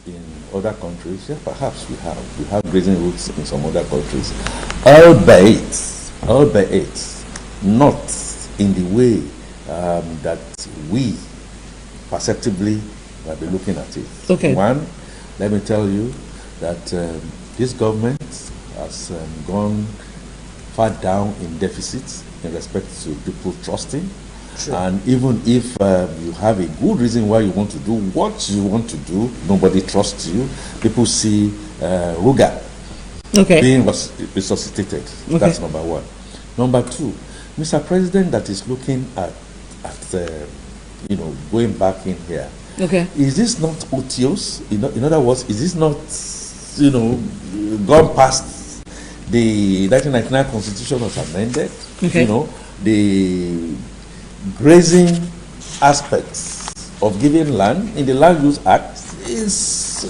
in other countries. Yeah, perhaps we have grazing routes in some other countries, albeit not in the way that we perceptibly might be looking at it. Okay. One, let me tell you that this government has gone far down in deficits in respect to people trusting. Sure. And even if you have a good reason why you want to do what you want to do, nobody trusts you. People see Ruga being resuscitated. Okay. That's number one. Number two, Mr. President that is looking at going back in here. Okay. Is this not otious? In other words, is this not, gone past the 1999 Constitution was amended? Okay. The grazing aspects of giving land in the Land Use Act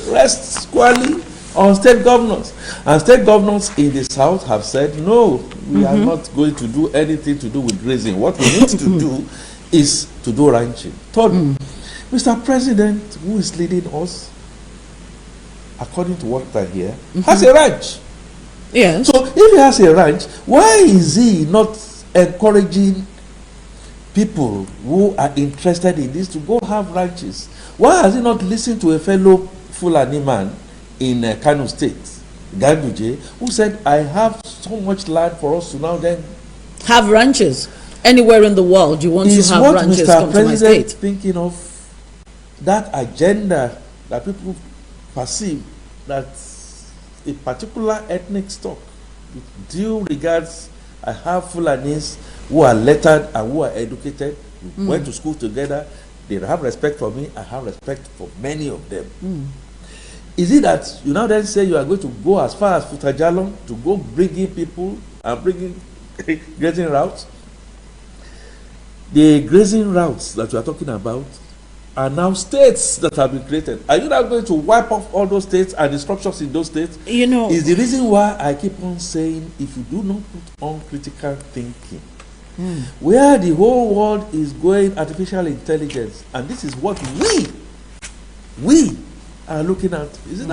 rests squarely on state governors. And state governors in the South have said, no, we are not going to do anything to do with grazing. What we need to do is to do ranching. Third, Mr. President, who is leading us, according to what I hear, has a ranch. Yes. So if he has a ranch, why is he not encouraging people who are interested in this to go have ranches? Why has he not listened to a fellow Fulani man in Kano State, Ganduje, who said, I have so much land for us to now then have ranches anywhere in the world? You want to have ranches? Mr. Come to my President state. thinking of that agenda that people perceive that a particular ethnic stock, with due regards, I have Fulanis who are lettered and who are educated, we went to school together, they have respect for me, I have respect for many of them. Is it that you now then say you are going to go as far as Futajalon to go bring in people and bring in grazing routes? The grazing routes that you are talking about are now states that have been created. Are you now going to wipe off all those states and the structures in those states? Is the reason why I keep on saying, if you do not put on critical thinking, where the whole world is going artificial intelligence, and this is what we are looking at, is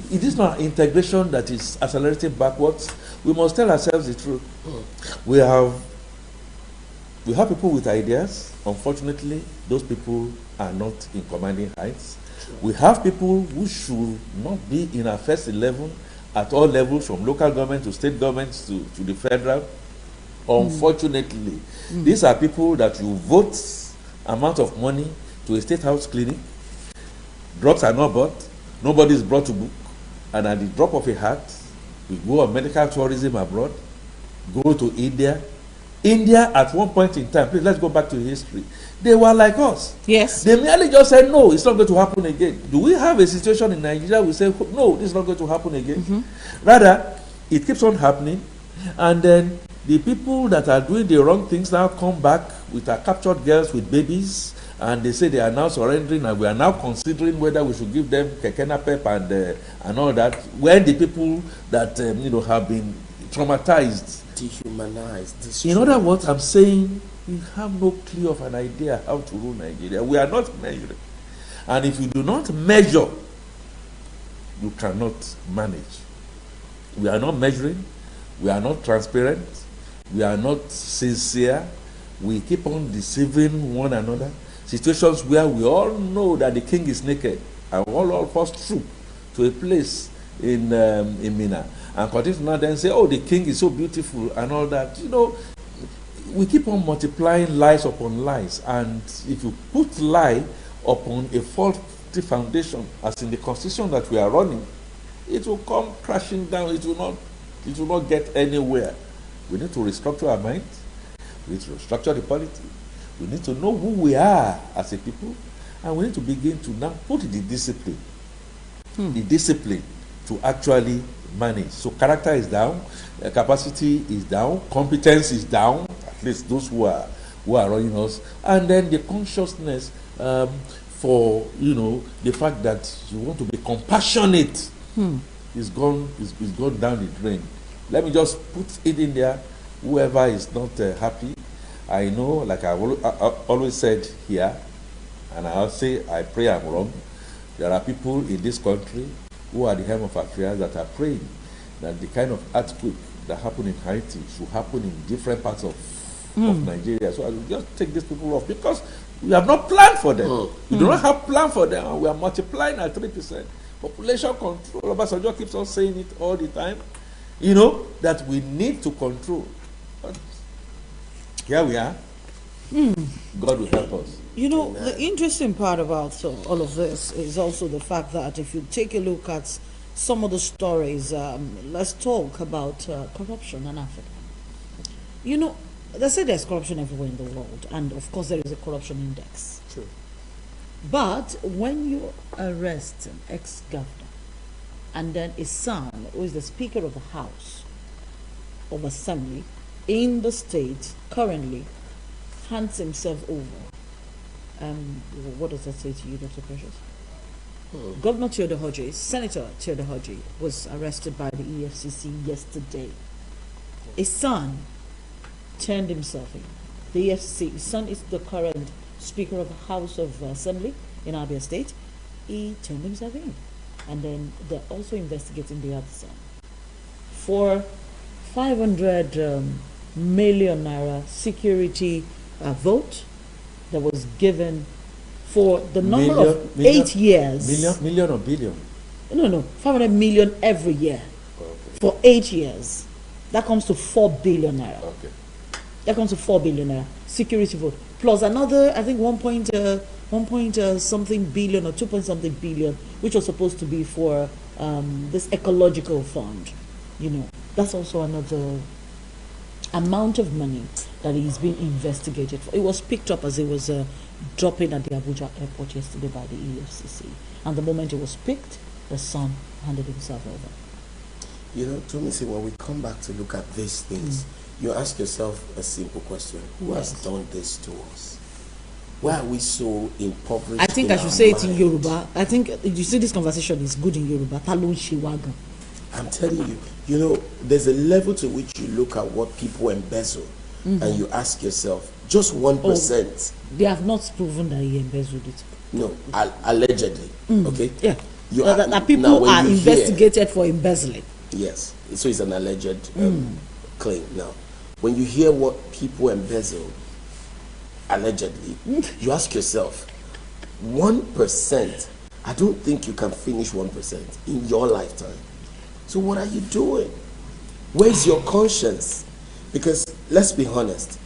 this not integration that is accelerating backwards? We must tell ourselves the truth. We have people with ideas. Unfortunately, those people are not in commanding heights. We have people who should not be in our first 11 at all levels, from local government to state governments to the federal. Unfortunately, these are people that you vote amount of money to a state house clinic. Drugs are not bought. Nobody is brought to book. And at the drop of a hat, we go on medical tourism abroad, go to India. India, at one point in time, please let's go back to history. They were like us. Yes. They merely just said, no, it's not going to happen again. Do we have a situation in Nigeria? We say, no, this is not going to happen again. Rather, it keeps on happening. And then the people that are doing the wrong things now come back with our captured girls with babies. And they say they are now surrendering, and we are now considering whether we should give them kekena pep and all that. When the people that have been traumatized, dehumanized. In other words, I'm saying we have no clue of an idea how to rule Nigeria. We are not measuring, and if you do not measure, you cannot manage. We are not measuring. We are not transparent. We are not sincere. We keep on deceiving one another. Situations where we all know that the king is naked, and all of us troop to a place in Mina and continue to now then say, oh, the king is so beautiful and all that. We keep on multiplying lies upon lies, and if you put lie upon a faulty foundation, as in the constitution that we are running, it will come crashing down. It will not get anywhere. We need to restructure our minds. We need to restructure the polity. We need to know who we are as a people, and we need to begin to now put the discipline to actually manage. So character is down, capacity is down, competence is down, at least those who are running us, and then the consciousness for the fact that you want to be compassionate is gone down the drain. Let me just put it in there. Whoever is not happy, I know, like I've always said here, and I'll say, I pray I'm wrong. There are people in this country who are the helm of affairs that are praying that the kind of earthquake that happened in Haiti should happen in different parts of Nigeria. So I will just take these people off because we have not planned for them. We do not have plan for them, and we are multiplying at 3%. Population control. Obasanjo keeps on saying it all the time. You know, that we need to control. But here we are. God will help us. You know, the interesting part about all of this is also the fact that if you take a look at some of the stories, let's talk about corruption in Africa. You know, they say there's corruption everywhere in the world, and of course there is a corruption index. True. But when you arrest an ex-governor and then his son, who is the Speaker of the House of Assembly in the state currently, hands himself over, what does that say to you, Dr. Precious? Governor Theodore Hodge, Senator Theodore Hodge, was arrested by the EFCC yesterday. His son turned himself in. The EFCC, his son is the current Speaker of the House of Assembly in Abia State. He turned himself in. And then they're also investigating the other son for 500 million naira security vote that was given for the number of 8 years. Million or billion? No, 500 million every year for 8 years. That comes to 4 billion naira. Okay. That comes to 4 billion naira security vote plus another, I think 1 point something billion or 2 point something billion, which was supposed to be for this ecological fund. You know, that's also another amount of money that is being investigated for. It was picked up as it was dropping at the Abuja airport yesterday by the EFCC, and the moment it was picked, the son handed himself over. You know, Tomisin, when we come back to look at these things, you ask yourself a simple question: who has done this to us? Why are we so impoverished? I think I should say it in Yoruba. I think you see this conversation is good in Yoruba. Talon Shiwagan. I'm telling you, you know, there's a level to which you look at what people embezzle, and you ask yourself, just 1%. They have not proven that he embezzled it. No, allegedly. Okay. Yeah. That people are investigated for embezzling. Yes. So it's an alleged claim. Now, when you hear what people embezzle allegedly, you ask yourself, 1%. I don't think you can finish 1% in your lifetime. So what are you doing? Where's your conscience? Because let's be honest,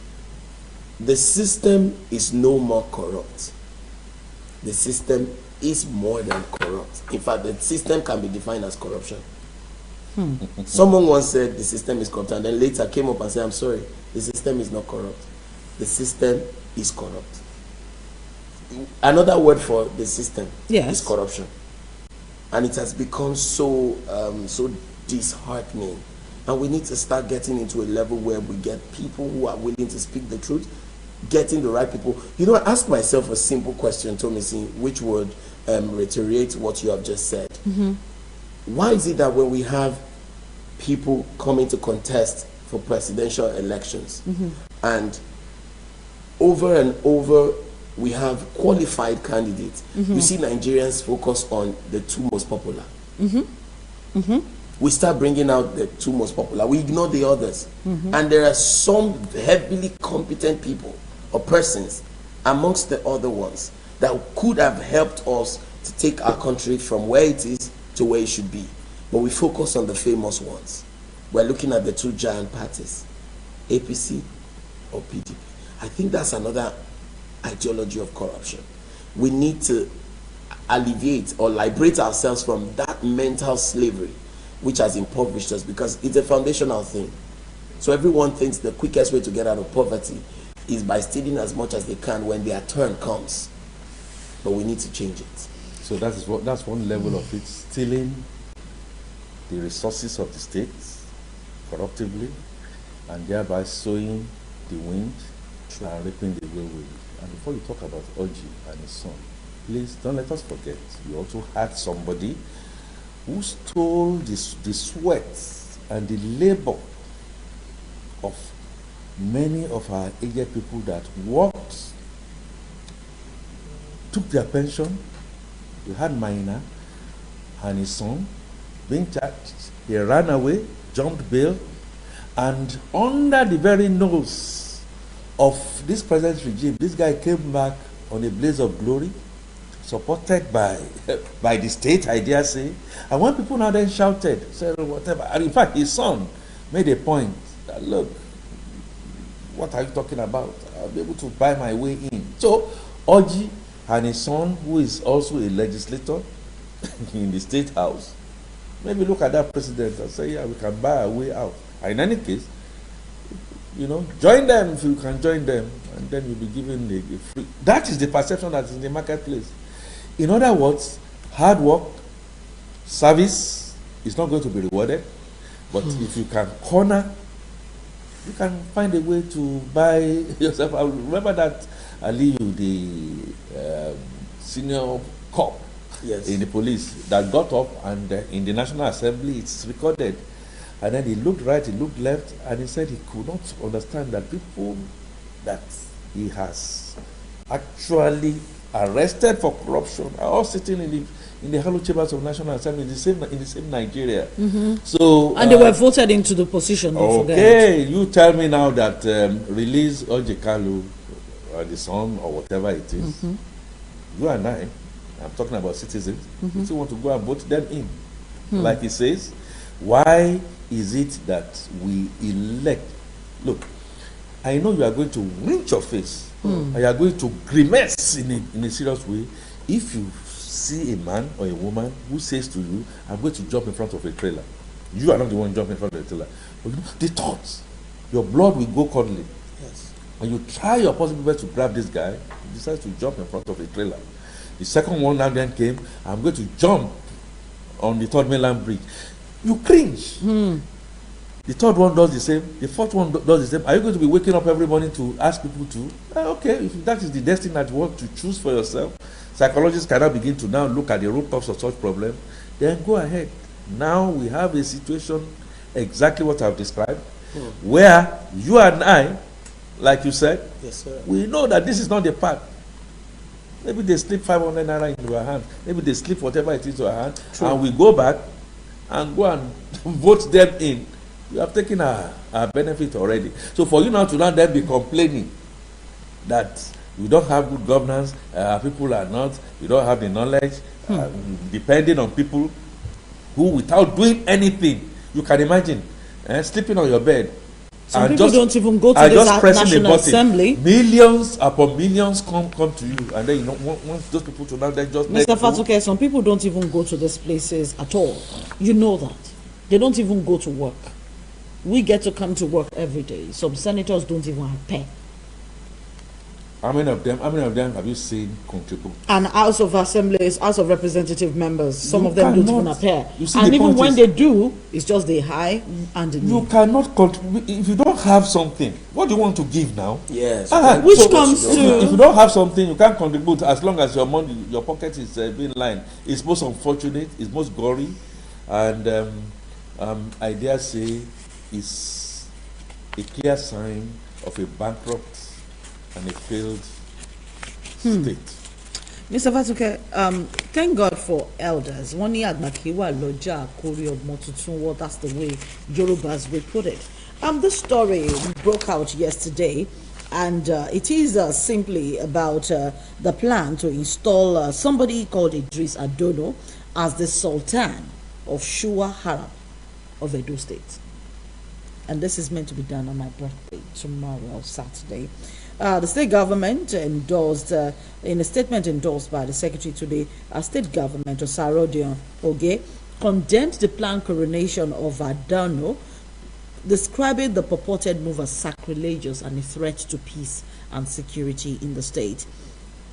the system is no more corrupt. The system is more than corrupt. In fact, the system can be defined as corruption. Someone once said the system is corrupt, and then later came up and said, I'm sorry, the system is not corrupt. The system is corrupt. Another word for the system is corruption. And it has become so disheartening. And we need to start getting into a level where we get people who are willing to speak the truth, getting the right people. You know, I asked myself a simple question, Tomisin, which would reiterate what you have just said. Why is it that when we have people coming to contest for presidential elections, and over we have qualified candidates, you see Nigerians focus on the two most popular. We start bringing out the two most popular. We ignore the others. And there are some heavily competent people or persons amongst the other ones that could have helped us to take our country from where it is to where it should be. But we focus on the famous ones. We're looking at the two giant parties, APC or PDP. I think that's another ideology of corruption. We need to alleviate or liberate ourselves from that mental slavery which has impoverished us, because it's a foundational thing. So everyone thinks the quickest way to get out of poverty is by stealing as much as they can when their turn comes. But we need to change it. So that's one level of it, stealing the resources of the state corruptively, and thereby sowing the wind and reaping the whirlwind. And before you talk about Oji and his son, please don't let us forget, you also had somebody who stole the sweat and the labor of many of our aged people that worked, took their pension, We had Maina and his son being charged. He ran away, jumped bail, and under the very nose of this present regime, this guy came back on a blaze of glory, supported by by the state, I dare say. And when people now then shouted, said whatever, and in fact his son made a point that, look, what are you talking about? I'll be able to buy my way in. So Oji and his son, who is also a legislator in the state house, maybe look at that president and say, yeah, we can buy our way out. And in any case, you know, join them if you can join them, and then you'll be given a free. That is the perception that is in the marketplace. In other words, hard work, service is not going to be rewarded, but if you can corner, you can find a way to buy yourself. I remember that Aliyu, the senior cop in the police, that got up and in the National Assembly, it's recorded. And then he looked right, he looked left, and he said he could not understand that people that he has actually arrested for corruption are all sitting in the hollow chambers of National Assembly in the same Nigeria. So and they were voted into the position. Okay, you tell me now that release Ojekalu or the son or whatever it is. You and I'm talking about citizens. You still want to go and vote them in, like he says. Why is it that we elect? Look, I know you are going to wrench your face, and you are going to grimace in a serious way if you see a man or a woman who says to you, I'm going to jump in front of a trailer. You are not the one jumping in front of the trailer. But you know, the thoughts, your blood will go curdling. Yes. And you try your possible best to grab this guy, he decides to jump in front of a trailer. The second one now then came, I'm going to jump on the third mainland bridge. You cringe. The third one does the same. The fourth one does the same. Are you going to be waking up every morning to ask people to, okay, if that is the destiny that you want to choose for yourself, psychologists cannot begin to now look at the root cause of such problem, then go ahead. Now we have a situation exactly what I've described, where you and I, like you said, yes, sir, we know that this is not the path. Maybe they slip 500 naira into our hand. Maybe they slip whatever it is to our hand. True. And we go back and go and vote them in. You have taken our benefit already. So for you now to now then be complaining that we don't have good governance, people are not, we don't have the knowledge, depending on people who, without doing anything, you can imagine sleeping on your bed. Some people don't even go to the National Assembly. Millions upon millions come to you, and then you know once those people to now then just. Mr. Fatuke, some people don't even go to these places at all. You know that they don't even go to work. We get to come to work every day. Some senators don't even have pay. How many of them have you seen contribute? And House of Assemblies, House of Representative members, some of them don't even appear. And even when they do, it's just the high and the you cannot contribute if you don't have something. What do you want to give now? Yes. Which comes to if you don't have something, you can't contribute as long as your money, your pocket is being lined. It's most unfortunate. It's most gory, and I dare say, it's a clear sign of a bankrupt and a failed state. Mr. Fatuke, thank God for elders. One year Makiwa Loja Kori of Motutun, that's the way Yorubas would put it. This story broke out yesterday, and it is simply about the plan to install somebody called Idris Adono as the Sultan of Shua Haram of Edo State. And this is meant to be done on my birthday, tomorrow, Saturday. The state government endorsed, in a statement endorsed by the secretary today, state government, Osarodion Oge, condemned the planned coronation of Adano, describing the purported move as sacrilegious and a threat to peace and security in the state.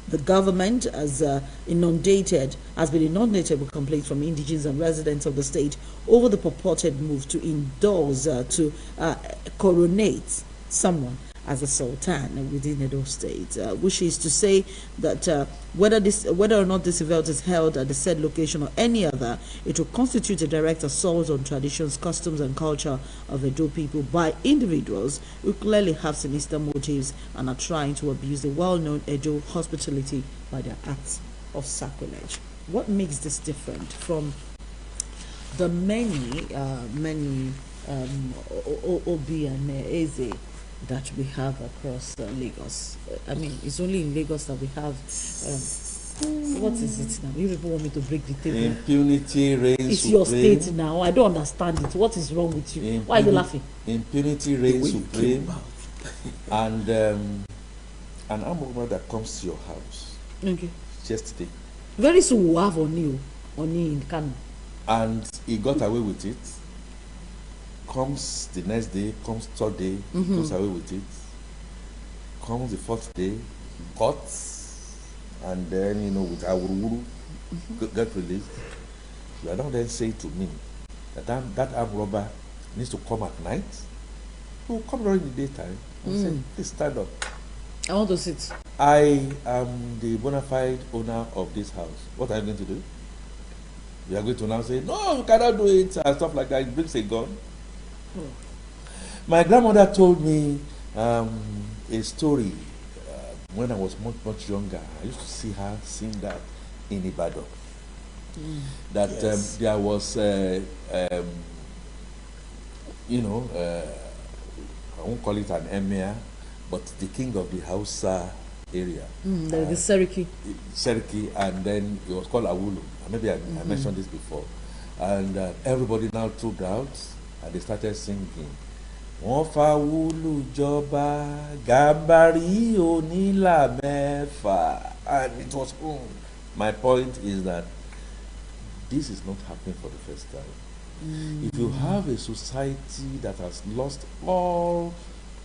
The government has been inundated with complaints from indigents and residents of the state over the purported move to endorse to coronate someone as a sultan within Edo State, which is to say that whether or not this event is held at the said location or any other, it will constitute a direct assault on traditions, customs, and culture of Edo people by individuals who clearly have sinister motives and are trying to abuse the well-known Edo hospitality by their acts of sacrilege. what makes this different from the many OB and Eze that we have across Lagos? I mean, it's only in Lagos that we have. What is it now? You people want me to break the table? Impunity reigns It's supreme. your state now. I don't understand it. What is wrong with you? Why are you laughing? Impunity reigns supreme. And an armed robber that comes to your house. Okay. Yesterday. Very soon we'll have Oni in Kano. And he got away with it. Comes the next day, comes third day, goes away with it. Comes the fourth day, caught, and then with Awuru get released. You are not then saying to me that armed robber needs to come at night. He will come during the daytime and say, please stand up. I want to sit. I am the bona fide owner of this house. What are you going to do? You are going to now say, no, you cannot do it, and stuff like that. It brings a gun. My grandmother told me a story when I was much younger. I used to see her sing that in Ibadan. That yes. There was, I won't call it an emir, but the king of the Hausa area. The Seriki. Seriki, and then it was called Awulu. Maybe I mentioned this before. And everybody now trooped out and they started singing. Wọ́n fa Awulu jọba, Gàmbàrí onílà mẹ́fà. And it was my point is that this is not happening for the first time. If you have a society that has lost all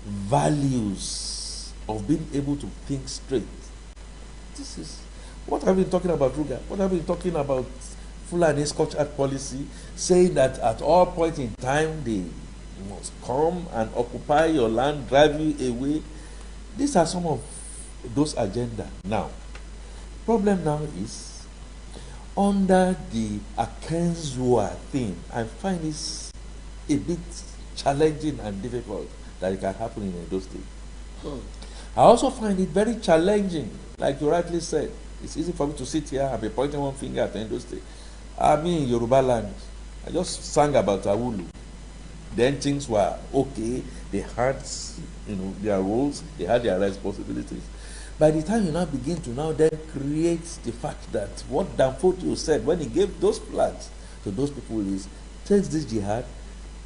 values of being able to think straight, this is what I've been talking about, Ruga. What I've been talking about Fulani Scotch Art policy, saying that at all points in time they must come and occupy your land, drive you away. These are some of those agenda. Now, problem now is under the Akenzua thing. I find this a bit challenging and difficult that it can happen in Edo State. I also find it very challenging, like you rightly said. It's easy for me to sit here and be pointing one finger at Edo State. I mean, Yoruba land. I just sang about Awulu. Then things were okay. They had, their roles. They had their responsibilities. By the time you now begin to now then create the fact that what Danfodio said when he gave those flags to those people is take this jihad,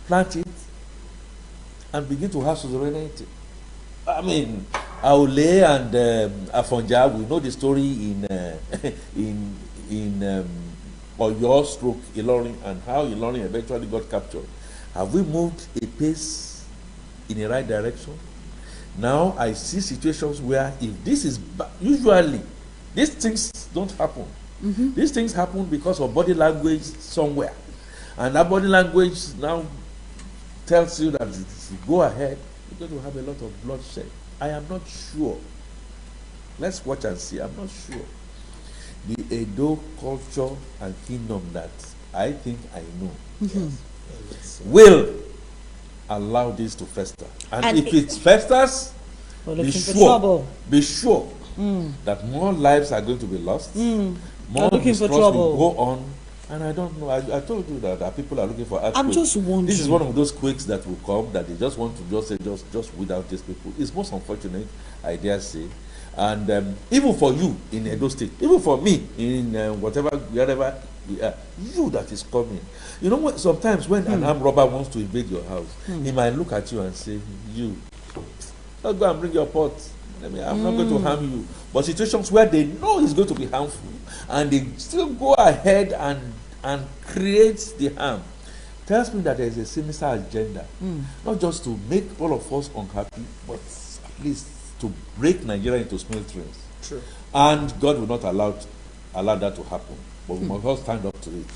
plant it, and begin to have sovereignty. I mean, Aule and Afonja, we know the story in Oyo stroke Ilorin and how Ilorin eventually got captured. Have we moved a pace in the right direction? Now I see situations where if this is usually these things don't happen. These things happen because of body language somewhere, and that body language now tells you that if you go ahead, you're going to have a lot of bloodshed. I am not sure. Let's watch and see. I'm not sure. The Edo culture and kingdom that I think I know will allow this to fester. And if it festers, be sure that more lives are going to be lost, more distrust will go on. And I don't know, I told you that people are looking for earthquakes. I'm just wondering. This is one of those quakes that will come that they just want to just say, just without these people. It's most unfortunate, I dare say. And even for you in Edo State, even for me in wherever we are, you that is coming. You know what? Sometimes when an armed robber wants to invade your house, he might look at you and say, "You, let's go and bring your pot. I'm not going to harm you." But situations where they know it's going to be harmful, and they still go ahead and create the harm, tells me that there is a sinister agenda, not just to make all of us unhappy, but at least to break Nigeria into smithereens. True. And God will not allow that to happen. But we must all stand up to it.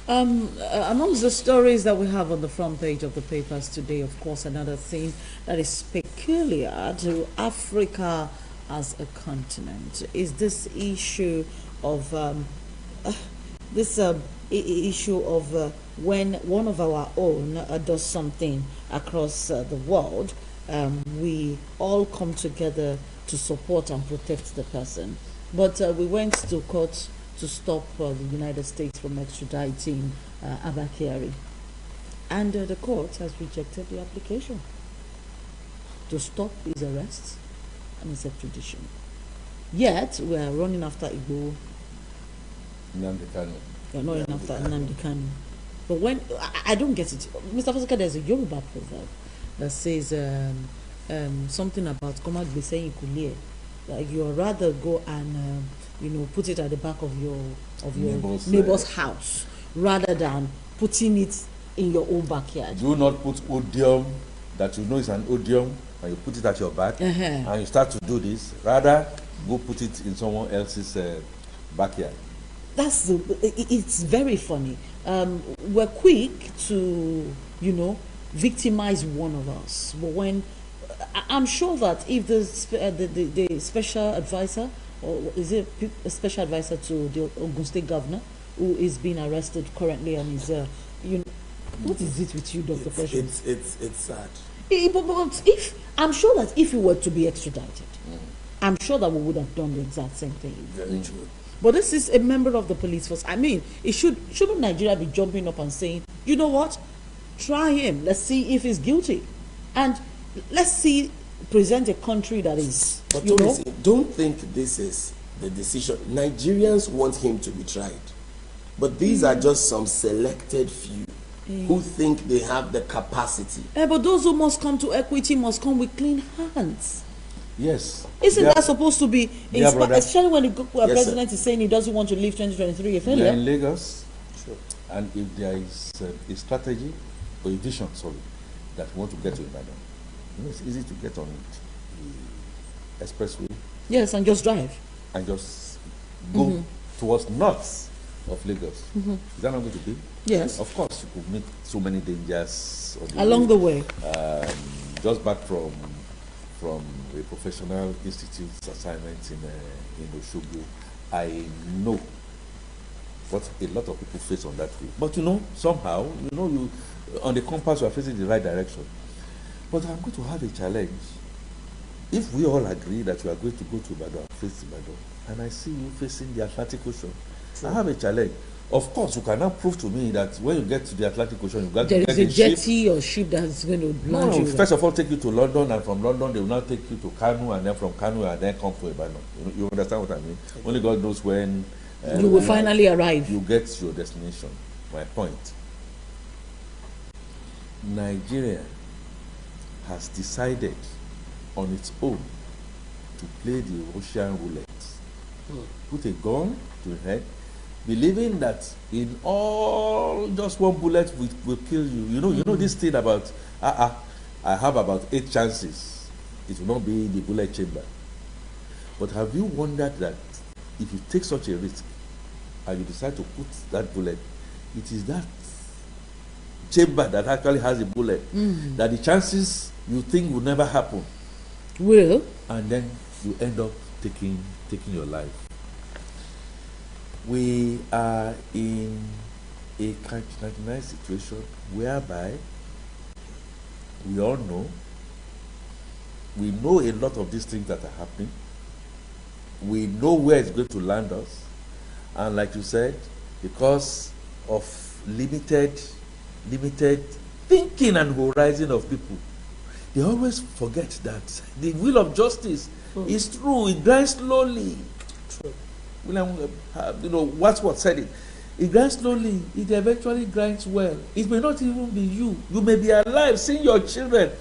Amongst the stories that we have on the front page of the papers today, of course, another thing that is peculiar to Africa as a continent is this issue of when one of our own does something across the world, we all come together to support and protect the person. But we went to court to stop the United States from extraditing Abba Kyari. And the court has rejected the application to stop his arrests and his extradition. Yet, we are running after Igbo. Nnamdi Kanu. We are not running after Nnamdi Kanu. But when, I don't get it. Mr. Fosaka, there's a Yoruba proverb that says something about Koma Gbese Ikulie. Like you'd rather go and put it at the back of your neighbor's house rather than putting it in your own backyard. Do not put odium that you know is an odium and you put it at your back and you start to do this. Rather, go put it in someone else's backyard. It's very funny. We're quick to, victimize one of us. But when, I'm sure that if the special advisor, or is it a special advisor to the Ogun State governor, who is being arrested currently and is, what is it with you, Dr. Precious? It's sad. But I'm sure that if he were to be extradited, I'm sure that we would have done the exact same thing. Very true. But this is a member of the police force. I mean, shouldn't Nigeria be jumping up and saying, you know what? Try him. Let's see if he's guilty. And let's present a country that is, But Tomisin, don't think this is the decision. Nigerians want him to be tried. But these are just some selected few who think they have the capacity. But those who must come to equity must come with clean hands. Yes. Isn't that supposed to be, especially when the president is saying he doesn't want to leave 2023 a failure? We are in Lagos, and if there is a strategy or a vision, that we want to get to Ibadan, it's easy to get on the expressway. Yes, and just drive. And just go towards north of Lagos. Is that not going to be? Yes. Of course, you could meet so many dangers along the way. Just back from a professional institute's assignment in Osogbo, I know what a lot of people face on that way. But somehow, you on the compass you are facing the right direction. But I'm going to have a challenge. If we all agree that you are going to go to Ibadan, face Ibadan, and I see you facing the Atlantic Ocean, I have a challenge. Of course, you cannot prove to me that when you get to the Atlantic Ocean, you got to get a ship. There is a jetty or ship that's going to launch you. First of all, take you to London, and from London, they will now take you to Kanu, and then from Kanu, and then come to Ibadan. You understand what I mean? Only God knows when you will finally arrive. You get to your destination. My point. Nigeria has decided on its own to play the Russian roulette. Put a gun to your head, believing that in all just one bullet will kill you. You know this thing about I have about 8 chances. It will not be the bullet chamber. But have you wondered that if you take such a risk and you decide to put that bullet, it is that chamber that actually has a bullet that the chances you think will never happen will, and then you end up taking your life. We are in a kind of nice situation whereby we all know a lot of these things that are happening. We know where it's going to land us, and like you said, because of limited thinking and horizon of people, they always forget that the will of justice is true. It grinds slowly. True. Wordsworth said it. It grinds slowly. It eventually grinds well. It may not even be you. You may be alive, seeing your children